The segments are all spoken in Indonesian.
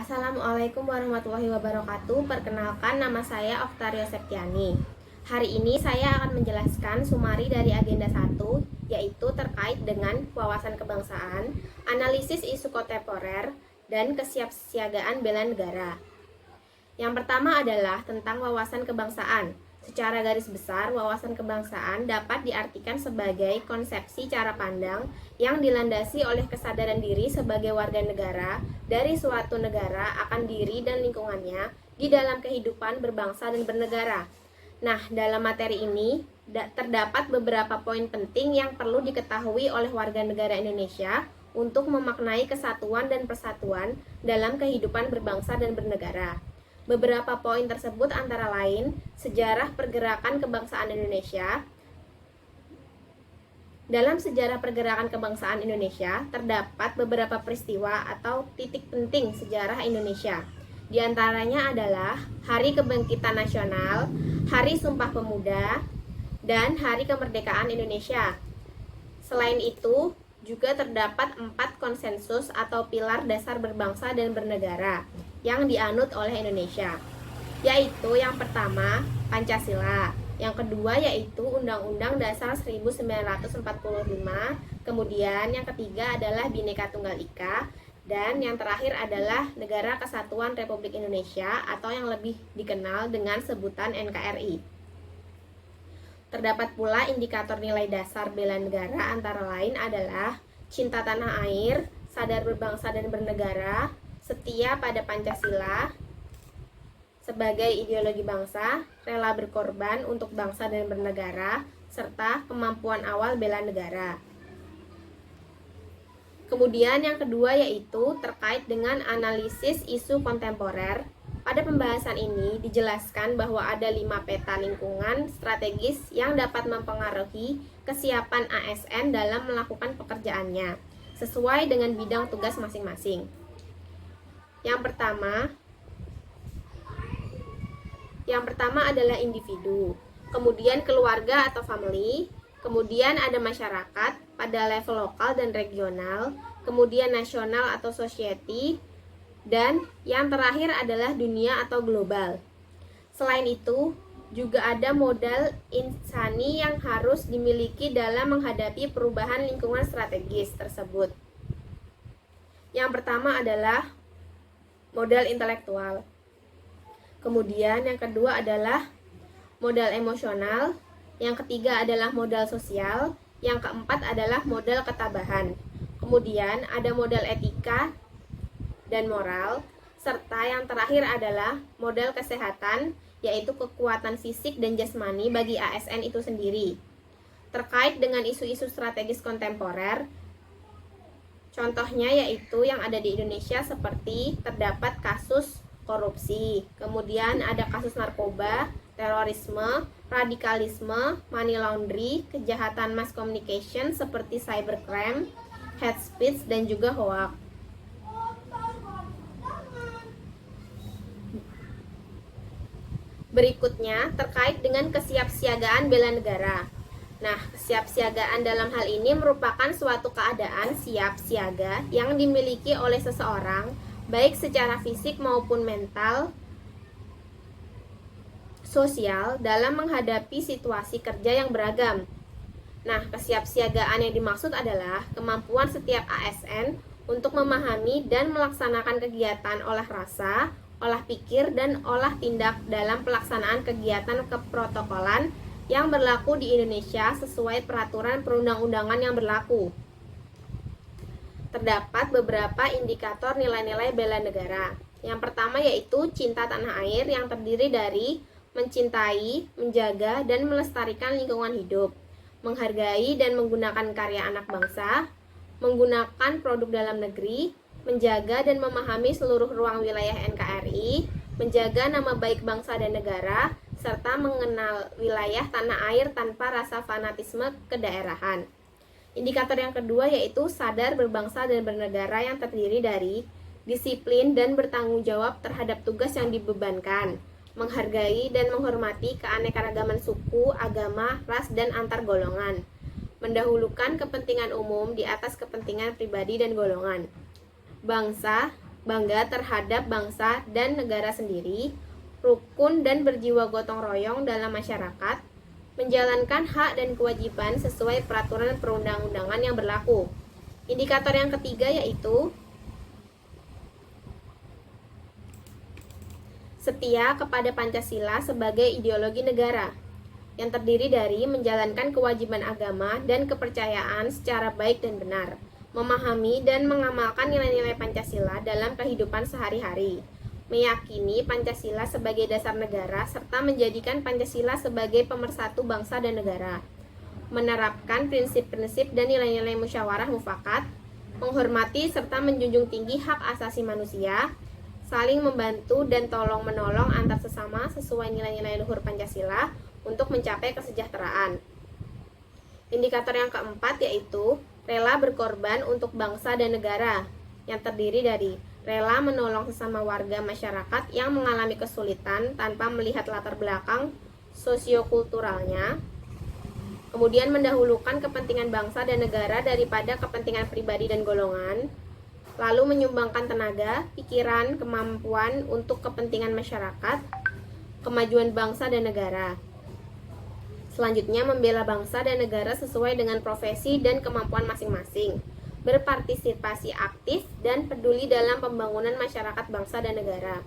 Assalamualaikum warahmatullahi wabarakatuh. Perkenalkan, nama saya Oktario Septiani. Hari ini saya akan menjelaskan sumari dari agenda 1, yaitu terkait dengan wawasan kebangsaan, analisis isu kontemporer, dan kesiapsiagaan bela negara. Yang pertama adalah tentang wawasan kebangsaan. Secara garis besar, wawasan kebangsaan dapat diartikan sebagai konsepsi cara pandang yang dilandasi oleh kesadaran diri sebagai warga negara dari suatu negara akan diri dan lingkungannya di dalam kehidupan berbangsa dan bernegara. Nah, dalam materi ini terdapat beberapa poin penting yang perlu diketahui oleh warga negara Indonesia untuk memaknai kesatuan dan persatuan dalam kehidupan berbangsa dan bernegara. Beberapa poin tersebut antara lain sejarah pergerakan kebangsaan Indonesia. Dalam sejarah pergerakan kebangsaan Indonesia terdapat beberapa peristiwa atau titik penting sejarah Indonesia. Di antaranya adalah Hari Kebangkitan Nasional, Hari Sumpah Pemuda, dan Hari Kemerdekaan Indonesia. Selain itu, juga terdapat 4 konsensus atau pilar dasar berbangsa dan bernegara yang dianut oleh Indonesia, yaitu yang pertama Pancasila, yang kedua yaitu Undang-Undang Dasar 1945, kemudian yang ketiga adalah Bhinneka Tunggal Ika, dan yang terakhir adalah Negara Kesatuan Republik Indonesia atau yang lebih dikenal dengan sebutan NKRI. Terdapat pula indikator nilai dasar bela negara antara lain adalah cinta tanah air, sadar berbangsa dan bernegara, setia pada Pancasila sebagai ideologi bangsa, rela berkorban untuk bangsa dan bernegara, serta kemampuan awal bela negara. Kemudian yang kedua yaitu terkait dengan analisis isu kontemporer. Pada pembahasan ini dijelaskan bahwa ada 5 peta lingkungan strategis yang dapat mempengaruhi kesiapan ASN dalam melakukan pekerjaannya sesuai dengan bidang tugas masing-masing. Yang pertama adalah individu, kemudian keluarga atau family, kemudian ada masyarakat pada level lokal dan regional, kemudian nasional atau society, dan yang terakhir adalah dunia atau global. Selain itu, juga ada modal insani yang harus dimiliki dalam menghadapi perubahan lingkungan strategis tersebut. Yang pertama adalah modal intelektual. Kemudian yang kedua adalah modal emosional, yang ketiga adalah modal sosial, yang keempat adalah modal ketabahan. Kemudian ada modal etika dan moral, serta yang terakhir adalah modal kesehatan, yaitu kekuatan fisik dan jasmani bagi ASN itu sendiri. Terkait dengan isu-isu strategis kontemporer, contohnya yaitu yang ada di Indonesia seperti terdapat kasus korupsi, kemudian ada kasus narkoba, terorisme, radikalisme, money laundry, kejahatan mass communication seperti cybercrime, hate speech, dan juga hoax. Berikutnya terkait dengan kesiapsiagaan bela negara. Nah, kesiapsiagaan dalam hal ini merupakan suatu keadaan siap siaga yang dimiliki oleh seseorang baik secara fisik maupun mental, sosial dalam menghadapi situasi kerja yang beragam. Nah, kesiapsiagaan yang dimaksud adalah kemampuan setiap ASN untuk memahami dan melaksanakan kegiatan olah rasa, olah pikir, dan olah tindak dalam pelaksanaan kegiatan keprotokolan yang berlaku di Indonesia sesuai peraturan perundang-undangan yang berlaku. Terdapat beberapa indikator nilai-nilai bela negara. Yang pertama yaitu cinta tanah air yang terdiri dari mencintai, menjaga, dan melestarikan lingkungan hidup, menghargai dan menggunakan karya anak bangsa, menggunakan produk dalam negeri, menjaga dan memahami seluruh ruang wilayah NKRI, menjaga nama baik bangsa dan negara, serta mengenal wilayah tanah air tanpa rasa fanatisme kedaerahan. Indikator yang kedua yaitu sadar berbangsa dan bernegara yang terdiri dari disiplin dan bertanggung jawab terhadap tugas yang dibebankan, menghargai dan menghormati keanekaragaman suku, agama, ras, dan antar golongan, mendahulukan kepentingan umum di atas kepentingan pribadi dan golongan. Bangsa bangga terhadap bangsa dan negara sendiri, rukun dan berjiwa gotong royong dalam masyarakat, menjalankan hak dan kewajiban sesuai peraturan perundang-undangan yang berlaku. Indikator yang ketiga yaitu setia kepada Pancasila sebagai ideologi negara, yang terdiri dari menjalankan kewajiban agama dan kepercayaan secara baik dan benar, memahami dan mengamalkan nilai-nilai Pancasila dalam kehidupan sehari-hari, meyakini Pancasila sebagai dasar negara, serta menjadikan Pancasila sebagai pemersatu bangsa dan negara, menerapkan prinsip-prinsip dan nilai-nilai musyawarah mufakat, menghormati serta menjunjung tinggi hak asasi manusia, saling membantu dan tolong-menolong antar sesama sesuai nilai-nilai luhur Pancasila untuk mencapai kesejahteraan. Indikator yang keempat yaitu rela berkorban untuk bangsa dan negara, yang terdiri dari rela menolong sesama warga masyarakat yang mengalami kesulitan tanpa melihat latar belakang sosiokulturalnya, kemudian mendahulukan kepentingan bangsa dan negara daripada kepentingan pribadi dan golongan, lalu menyumbangkan tenaga, pikiran, kemampuan untuk kepentingan masyarakat, kemajuan bangsa dan negara. Selanjutnya, membela bangsa dan negara sesuai dengan profesi dan kemampuan masing-masing, berpartisipasi aktif dan peduli dalam pembangunan masyarakat bangsa dan negara,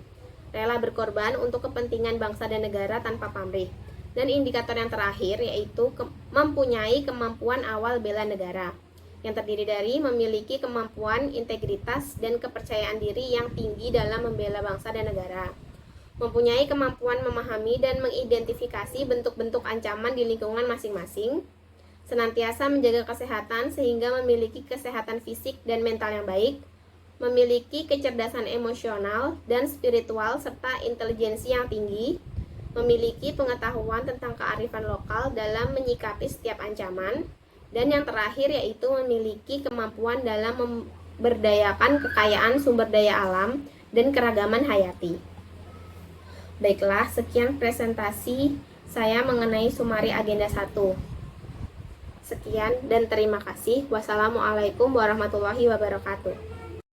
rela berkorban untuk kepentingan bangsa dan negara tanpa pamrih. Dan indikator yang terakhir yaitu mempunyai kemampuan awal bela negara, yang terdiri dari memiliki kemampuan, integritas, dan kepercayaan diri yang tinggi dalam membela bangsa dan negara, mempunyai kemampuan memahami dan mengidentifikasi bentuk-bentuk ancaman di lingkungan masing-masing, senantiasa menjaga kesehatan sehingga memiliki kesehatan fisik dan mental yang baik, memiliki kecerdasan emosional dan spiritual serta intelijensi yang tinggi, memiliki pengetahuan tentang kearifan lokal dalam menyikapi setiap ancaman, dan yang terakhir yaitu memiliki kemampuan dalam memberdayakan kekayaan sumber daya alam dan keragaman hayati. Baiklah, sekian presentasi saya mengenai Sumari Agenda 1. Sekian dan terima kasih. Wassalamualaikum warahmatullahi wabarakatuh.